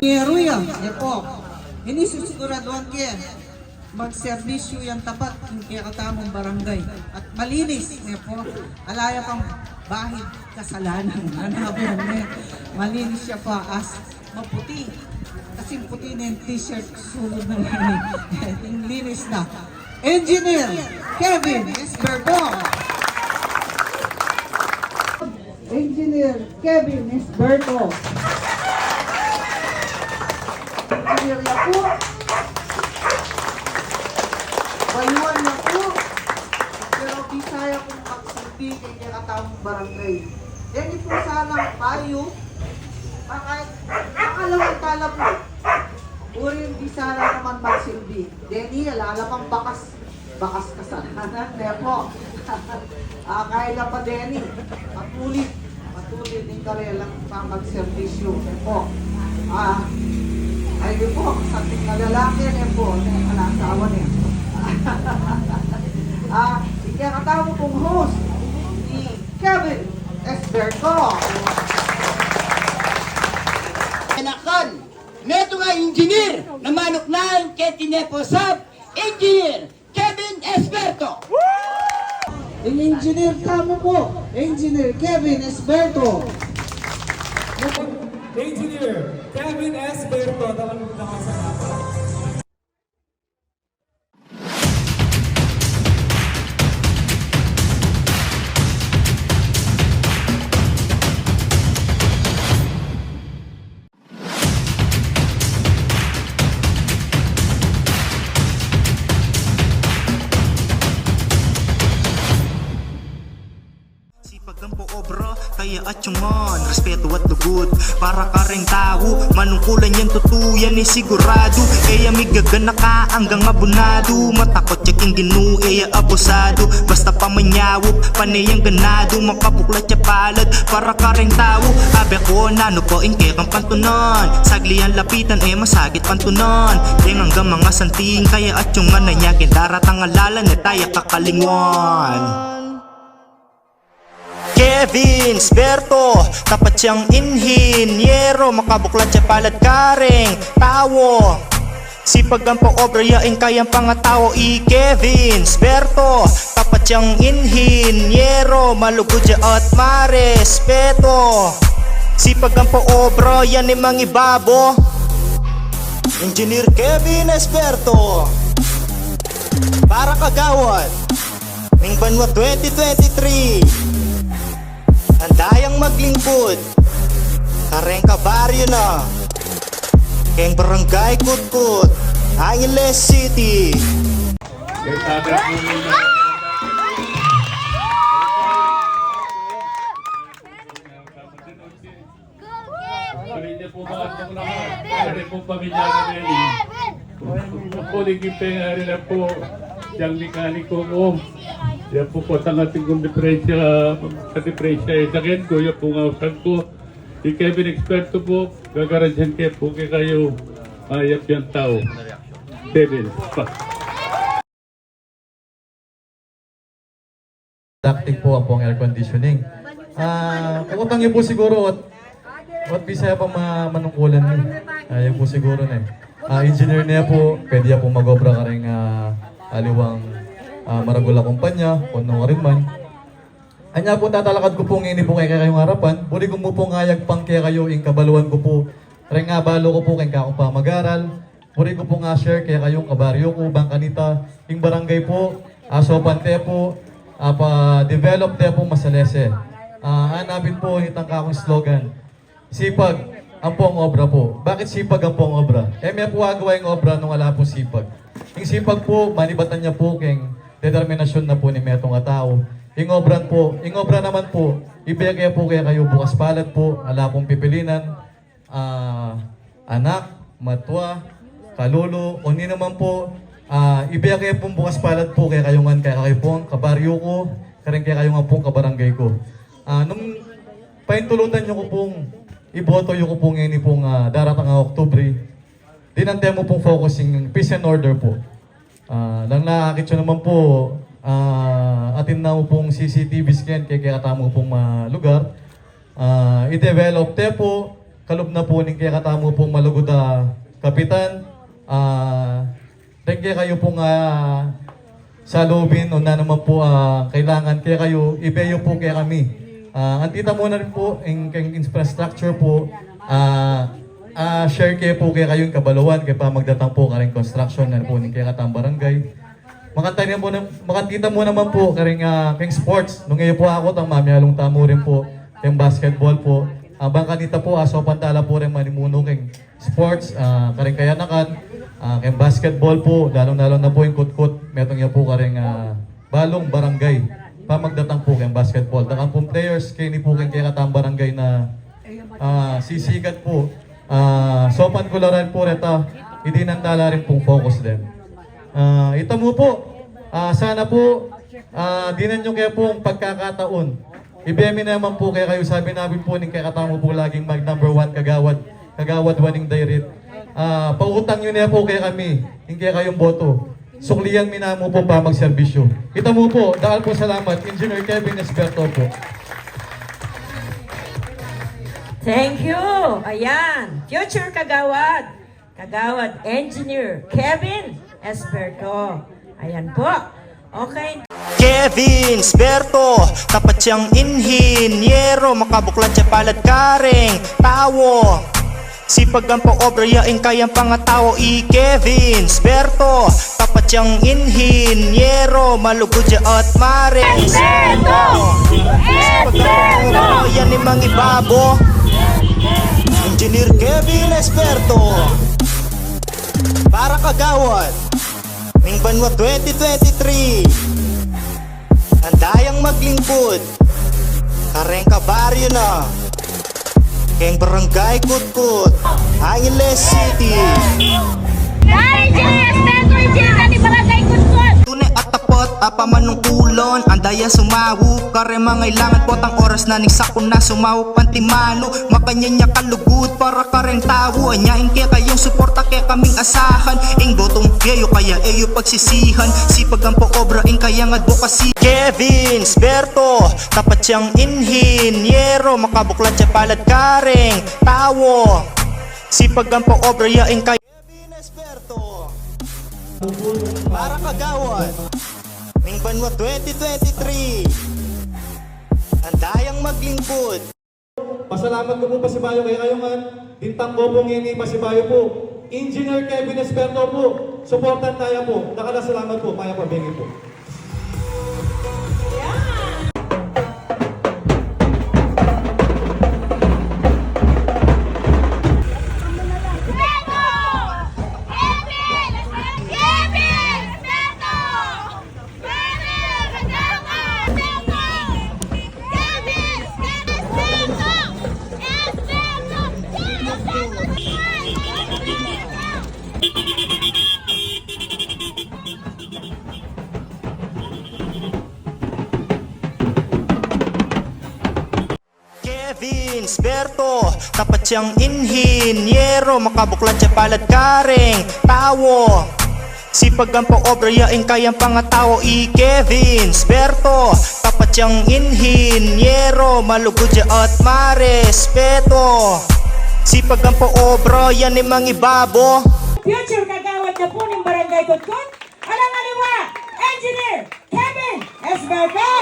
Yeruya, po. Ini susiguraduhan kaya magserbisyo yung tapat yung kaya katamong barangay. At malinis, po. Alaya pang bahid kasalanan. Anabihan niya. Malinis siya pa as maputi. Kasi puti na yung t-shirt sulod ng yung linis na. Engineer Kevin Esperto. Engineer Kevin Esperto. Engineer na po. Bayuan na po. Pero bisaya kong magsilbi kay katamong barangay. Yan po sanang payo. Makalawang tala po. Uri yung bisaya naman magsilbi. Denny, alala pang bakas kasalanan. Kaya po. Kaya pa Denny. Patuloy din karelang magservisyo. Kaya po. Ayun po, sating na lalaki niya po, asawa niya. Ikakatawa pong host, si Kevin Esperto. Enakan, neto nga engineer na manok na kay tineposab, engineer Kevin Esperto. Yung engineer tamo po, engineer Kevin Esperto. Engineer Kevin Esperto, dapat nakasalamat. Pagkampo obra, kaya atyaman respeto at lugod, para ka ring tao manungkulan yan tutuyan ni sigurado, kaya migagana ka hanggang mabunado, matakot yaking ginu kaya abusado, basta pamanyawop panayang ganado, makabuklat ya palad para ka ring tao, abe ko nano po inke kang pantunan, sagli ang lapitan masagit pantunan, ding hanggang mga santing kaya atyaman na nyagin daratang alalan na tayo kakalingon. Kevin Esperto, tapat siyang inhinyero, makabuklat siya palad karing tawo, sipag ang pa-obra yaing kayang pangatao. Kevin Esperto, tapat siyang inhinyero, malugod siya at marespeto, sipag ang pa-obra yan ay mangibabo. Engineer Kevin Esperto, para kagawad ng Banwa 2023, handayang maglingkod, kareng kabaryo na, keng barangay Kutkut, Angeles City. Pamilya po mga itong lahat. Pwede po pamilya na Nelly. Puliging pengari na po siyang mekaniko mo. Yan po po ang ating kong diferensya sa diferensya sakit ko. Yan po nga usag ko. Si Kevin Esperto po, gagaransyan kayo ayap yung tao. Kevin, pa. Adapting po ang air conditioning. Kung niyo po siguro what bisaya pa manungkulan niyo. Yan po siguro na engineer niya po, pwede po mag-obra ka rin aliwang maragula kumpanya, kung nung rin man. Anya po tatalakad ko po ngayon po kayong harapan, buli ko mo po ngayag pang kaya kayo, yung kabaluan ko po, rin nga balo ko po kayong kakong pa mag-aral, buli ko po nga share kaya kayong kabaryo ko, bangkanita, yung barangay po, sopan te po, pa-develop te po masalese. Hanapin po itang kakong slogan, sipag ang pong obra po. Bakit sipag ang pong obra? May po agawa yung obra nung wala po sipag. Yung sipag po, manibatan niya po keng determinasyon na po ni metong tao. Yung obra naman po, ibigay po kaya kayo bukas palad po, ala pong pipilinan, anak, matwa, kalulu, o ni naman po, ibigay kayo pong bukas palad po kaya kayo pong kabaryo ko, kaya kayo nga pong kabarangay ko. Nung paintulutan nyo ko pong iboto yung ko pong ngayon pong daratang Oktubre, dinante mo pong focusing peace and order po. Lang nakakit nyo naman po, atin na mo pong CCTV scan kaya katamo pong lugar. I-develop te po, kalob na po ning kaya katamo pong malugod kapitan. Then kaya kayo pong sa lobin o na naman po kailangan kaya kayo, ibeyo po kaya kami. Antita muna rin po ang infrastructure po, share kayo po kaya kayong kabaluan, kaya pa magdatang po karing construction na po ng kaya katang barangay. Makantita mo naman po karing sports. Nung ngayon po ako, tang mamiyalong tamo rin po, yung basketball po. Bang kanita po, aso pantala po rin manimuno keng sports, karing kayanakan, keng basketball po, lalong-lalong na po yung kutkut, metong niya po karing balong barangay. Pamagdatang po keng basketball. Takang pong players, kayo ni po keng kaya katang barangay na sisikat po. Sopan kularan po reta, hindi nandala rin pong focus din. Ito mo po, sana po, dinan nyo kaya pong pagkakataon. Ibemi naman po kaya kayo, sabi namin po ng kaya katamo po laging mag number 1 kagawad waning dairit. Pautang nyo na po kaya kami, hindi kaya kayong boto. Sukliyan minamo po pa magserbisyo. Ito mo po, dahil po salamat, Engineer Kevin Esperto po. Thank you. Ayan, future kagawad. Kagawad Engineer Kevin Esperto. Ayan po. Okay. Kevin Esperto, tapat siyang inhinyero, makabuklat siya palad karing tawo. Sipag ang pa-obra yaing kayang pangatao. Kevin Esperto, tapat siyang inhinyero, malugod siya at mare. Esperto! Esperto! Yan ni mang ibabo. Engineer Kevin Esperto, para kagawad Ming Banwa 2023. Handayang maglingkod, kareng kabaryo na, keng barangay Kutkut, Angeles City. Tunay at tapat, pamanungkulon, andaya sumawu, kare mangailangan po tang oras na ning sakon na sumawu pantimano, makanya niya kalugod para kareng tawo, anyain kaya kayong suporta kaya kaming asahan, ing botong yayo kaya eyo pagsisihan, sipag ang po-obra ing kayang advokasy. Kevin Esperto, tapat siyang inhinyero, makabuklat siya palad karing tawo, sipag ang po-obra yaing kaya Kevin Esperto, para kagawad Ming Banwa 2023. Handayang maglingkod. Pasalamat ko po Pasibayo kay kayo man. Bintang Bobong ini Pasibayo po. Engineer Kevin Esperto po. Suportan tayo po. Salamat po. Maya pabingin po. Kevin Esperto, tapat siyang inhinyero, makabuklat siya palad karing tawo, sipag ang po-obra yaing kayang pangatao. Kevin Esperto, tapat siyang inhinyero, malugod siya at marespeto, sipag ang po-obra yan ni mang ibabo. Future kagawad na po ng Barangay Kutkut. Alang aliwa, Engineer Kevin Esperto.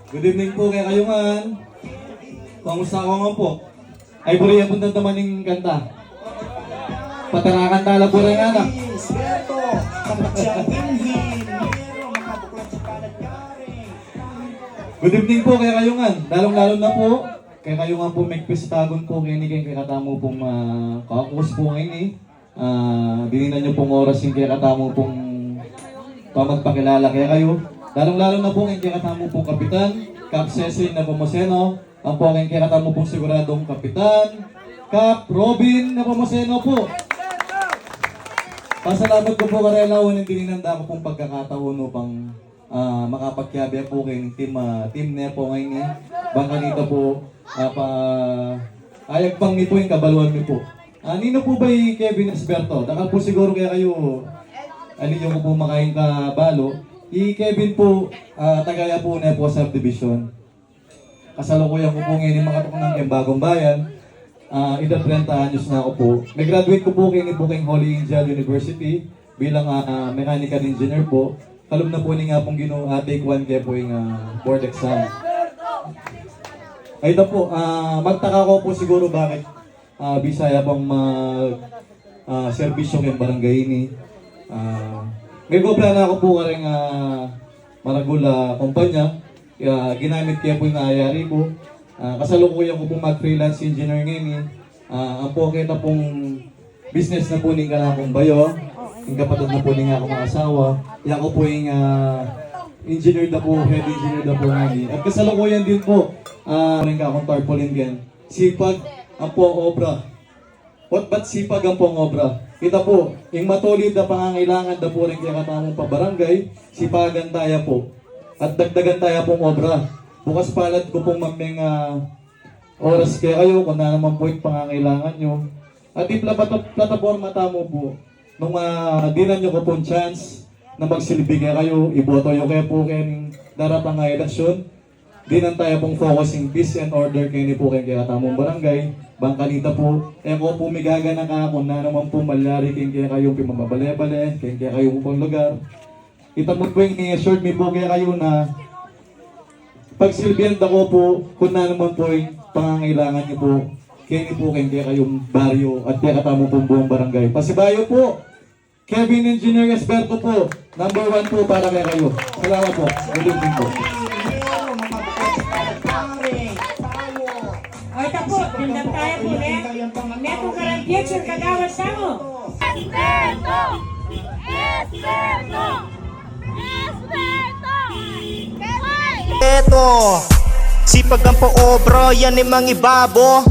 Good evening po kay kayo man. Kamusta ako nga po? Ay buri ang punta naman ng kanta. Patarakan tala po rin anak. Good evening po kay kayo nga. Lalong-lalo na po. Kay kayo nga po magpistagon po kay kay katamo pong kakus po ngayon eh. Dininan nyo pong oras yung kay katamo pong pamagpakilala kay kayo. Lalong-lalo na po ang katamo pong kapitan, Cap Cecil Nepomuceno, ang po ang katamo pong siguradong kapitan, Cap Robin Nepomuceno po. Pasalamat ko po karela unin dininanda ko pong pagkakataon upang makapagkyabe po kay team Nepo ngayon eh. Bangka nito po, ayag pang ni po yung kabaluan ni po. Nino po ba Kevin Esperto? Dakal po siguro kaya kayo, alin yung po makain ka balo. Kevin po, tagaya po na po subdivision. Kasalukuyan ko po ngayon yung makatok ng Bagong Bayan. Edad 30 anyos na ako po. Nag-graduate ko po kayo po kay Holy Angel University bilang mechanical engineer po. Kalum na po ni nga pong take 1 kaya po yung board exam. Ay ito po, magtaka ko po siguro bakit Bisaya pang servisyo ng barangay ini. May gobra na ako po karing maragula kumpanya. Ginamit kaya po yung ayari ko. Kasalukuyan ko po mag-freelance engineer ngayon. Ang po kita pong business na po ng akong bayo. Yung kapatid na po ng akong asawa. Yan ko po yung engineer na po, head engineer na po ngayon. At kasalukuyan din po, rin ka akong tarpaulin yan. Sipag ang po obra. Ba't sipag ang pong obra? Kita po, yung matulid na pangangailangan na po rin kaya katamong pabarangay, sipagan tayo po. At dagdagan tayo pong obra. Bukas palad ko pong maming oras kaya kayo kung na naman po yung pangangailangan nyo. At yung plataforma tamo po, nung dinan nyo ko pong chance na magsilbi kayo, iboto nyo kayo po kayong darapang eleksyon. Dinan tayo pong focusing peace and order kayo ni po kaya katamong barangay. Bangkanita po, ko po migaga na kakon na naman po malyari kaya kayong pimababale-bale, kaya kayong pong lugar. Kita mo po yung ni-assured me po kaya kayo na pagsilbihan ako po kung na naman po yung pangangailangan niyo po kaya kayong baryo at kaya katamo pong buong barangay. Pasibayo po, Kevin Engineer Esberto po, number 1 po para kaya kayo. Salamat po. Good evening po. O ito po, tindag tayo po, neto karang future kagawad sa mo. Experto! Experto! Experto! Eto, sipag ang paobra, yan ay mga ibabo.